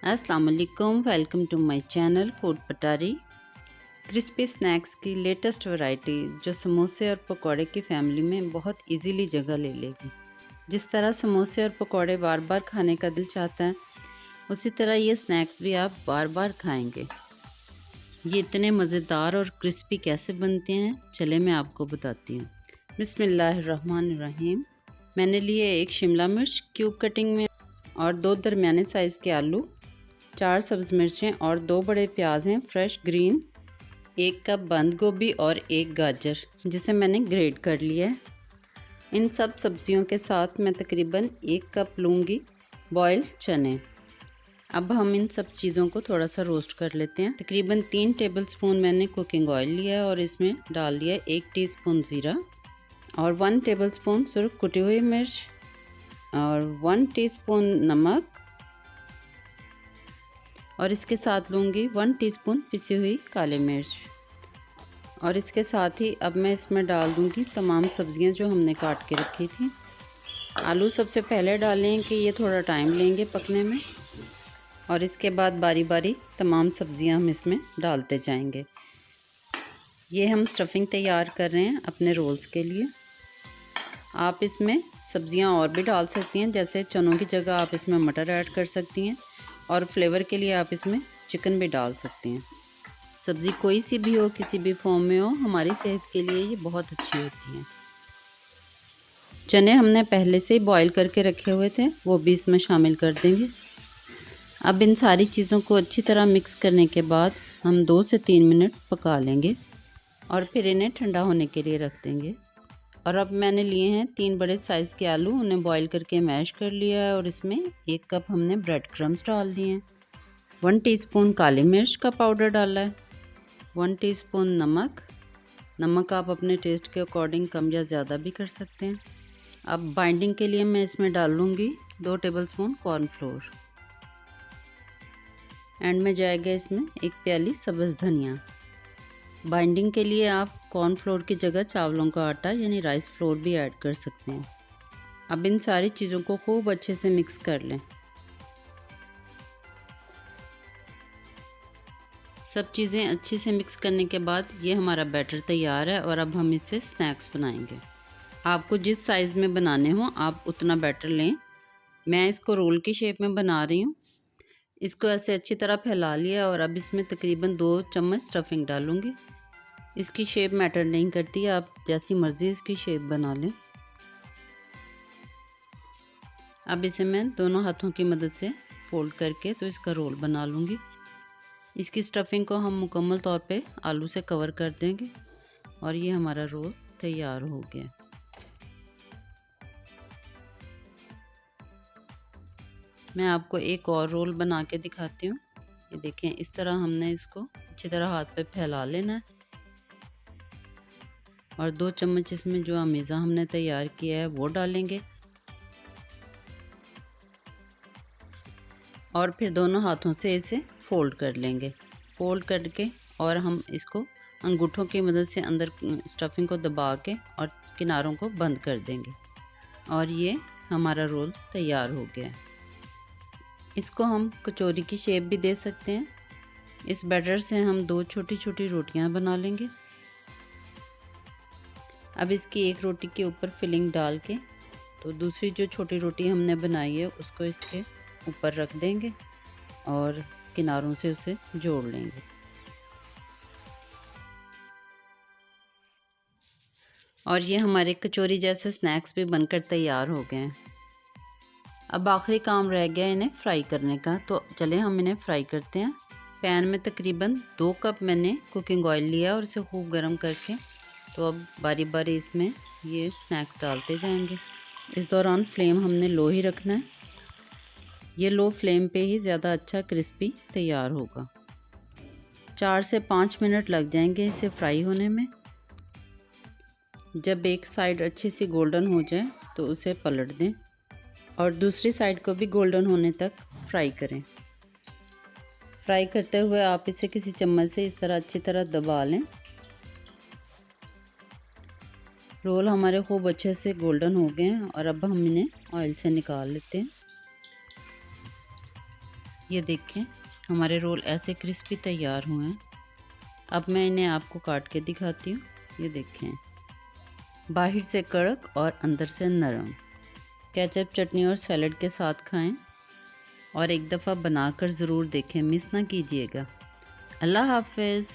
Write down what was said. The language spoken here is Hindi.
अस्सलाम वालेकुम, welcome to my channel food Patari. Crispy snacks की लेटेस्ट वैरायटी जो समोसे और पकोड़े की फैमिली में बहुत इजीली जगह ले लेगी। जिस तरह समोसे और पकोड़े बार बार खाने का दिल चाहता है, उसी तरह ये स्नैक्स भी आप बार बार खाएंगे। ये इतने मज़ेदार और क्रिस्पी कैसे बनते हैं, चले मैं आपको बताती हूँ। बिस्मिल्लाहिर्रहमानिर्रहीम। मैंने लिए एक शिमला मिर्च क्यूब कटिंग में और 2 दरमियाने साइज़ के आलू, 4 सब्ज़ मिर्चें और 2 बड़े प्याज हैं फ्रेश ग्रीन, 1 कप बंद गोभी और 1 गाजर जिसे मैंने ग्रेट कर लिया है। इन सब सब्जियों के साथ मैं तकरीबन 1 कप लूँगी बॉयल चने। अब हम इन सब चीज़ों को थोड़ा सा रोस्ट कर लेते हैं। तकरीबन 3 टेबलस्पून मैंने कुकिंग ऑयल लिया है और इसमें डाल दिया 1 टीस्पून ज़ीरा और 1 टेबलस्पून सुर्ख कुटी हुई मिर्च और 1 टीस्पून नमक और इसके साथ लूँगी 1 टीस्पून पिसी हुई काली मिर्च। और इसके साथ ही अब मैं इसमें डाल दूँगी तमाम सब्जियां जो हमने काट के रखी थी। आलू सबसे पहले डालें कि ये थोड़ा टाइम लेंगे पकने में, और इसके बाद बारी बारी तमाम सब्जियां हम इसमें डालते जाएंगे। ये हम स्टफिंग तैयार कर रहे हैं अपने रोल्स के लिए। आप इसमें सब्जियां और भी डाल सकती हैं, जैसे चनों की जगह आप इसमें मटर ऐड कर सकती हैं और फ्लेवर के लिए आप इसमें चिकन भी डाल सकती हैं। सब्ज़ी कोई सी भी हो, किसी भी फॉर्म में हो, हमारी सेहत के लिए ये बहुत अच्छी होती है। चने हमने पहले से ही बॉईल करके रखे हुए थे, वो भी इसमें शामिल कर देंगे। अब इन सारी चीज़ों को अच्छी तरह मिक्स करने के बाद हम 2 से 3 मिनट पका लेंगे और फिर इन्हें ठंडा होने के लिए रख देंगे। और अब मैंने लिए हैं 3 बड़े साइज़ के आलू, उन्हें बॉईल करके मैश कर लिया है और इसमें 1 कप हमने ब्रेड क्रम्स डाल दिए हैं। 1 टीस्पून काली मिर्च का पाउडर डाला है, 1 टीस्पून नमक आप अपने टेस्ट के अकॉर्डिंग कम या ज़्यादा भी कर सकते हैं। अब बाइंडिंग के लिए मैं इसमें डाल लूँगी 2 टेबलस्पून कॉर्नफ्लोर। एंड में जाएगा इसमें 1 प्याली सब्ज़ धनिया। बाइंडिंग के लिए आप कॉर्नफ्लोर की जगह चावलों का आटा यानी राइस फ्लोर भी ऐड कर सकते हैं। अब इन सारी चीज़ों को खूब अच्छे से मिक्स कर लें। सब चीज़ें अच्छे से मिक्स करने के बाद ये हमारा बैटर तैयार है और अब हम इससे स्नैक्स बनाएंगे। आपको जिस साइज़ में बनाने हो आप उतना बैटर लें। मैं इसको रोल की शेप में बना रही हूँ। इसको ऐसे अच्छी तरह फैला लिया और अब इसमें तकरीबन 2 चम्मच स्टफिंग डालूँगी। इसकी शेप मैटर नहीं करती, आप जैसी मर्ज़ी इसकी शेप बना लें। अब इसे मैं दोनों हाथों की मदद से फोल्ड करके तो इसका रोल बना लूँगी। इसकी स्टफिंग को हम मुकम्मल तौर पे आलू से कवर कर देंगे और ये हमारा रोल तैयार हो गया। मैं आपको एक और रोल बना के दिखाती हूँ। ये देखें, इस तरह हमने इसको अच्छी तरह हाथ पे फैला लेना है और 2 चम्मच इसमें जो अमीज़ा हमने तैयार किया है वो डालेंगे और फिर दोनों हाथों से इसे फोल्ड कर लेंगे। फोल्ड करके और हम इसको अंगूठों की मदद से अंदर स्टफिंग को दबा के और किनारों को बंद कर देंगे और ये हमारा रोल तैयार हो गया है। इसको हम कचौरी की शेप भी दे सकते हैं। इस बैटर से हम 2 छोटी छोटी रोटियां बना लेंगे। अब इसकी एक रोटी के ऊपर फिलिंग डाल के तो दूसरी जो छोटी रोटी हमने बनाई है उसको इसके ऊपर रख देंगे और किनारों से उसे जोड़ लेंगे। और ये हमारे कचौरी जैसे स्नैक्स भी बनकर तैयार हो गए हैं। अब आखिरी काम रह गया इन्हें फ्राई करने का, तो चले हम इन्हें फ्राई करते हैं। पैन में तकरीबन 2 कप मैंने कुकिंग ऑयल लिया और इसे खूब गर्म करके तो अब बारी बारी इसमें ये स्नैक्स डालते जाएंगे। इस दौरान फ्लेम हमने लो ही रखना है। ये लो फ्लेम पे ही ज़्यादा अच्छा क्रिस्पी तैयार होगा। 4 से 5 मिनट लग जाएंगे इसे फ्राई होने में। जब एक साइड अच्छी सी गोल्डन हो जाए तो उसे पलट दें और दूसरी साइड को भी गोल्डन होने तक फ्राई करें। फ्राई करते हुए आप इसे किसी चम्मच से इस तरह अच्छी तरह दबा लें। रोल हमारे खूब अच्छे से गोल्डन हो गए हैं और अब हम इन्हें ऑयल से निकाल लेते हैं। ये देखें हमारे रोल ऐसे क्रिस्पी तैयार हुए हैं। अब मैं इन्हें आपको काट के दिखाती हूँ। ये देखें बाहर से कड़क और अंदर से नरम। केचप, चटनी और सैलड के साथ खाएं और एक दफ़ा बनाकर ज़रूर देखें, मिस ना कीजिएगा। अल्लाह हाफ़िज़।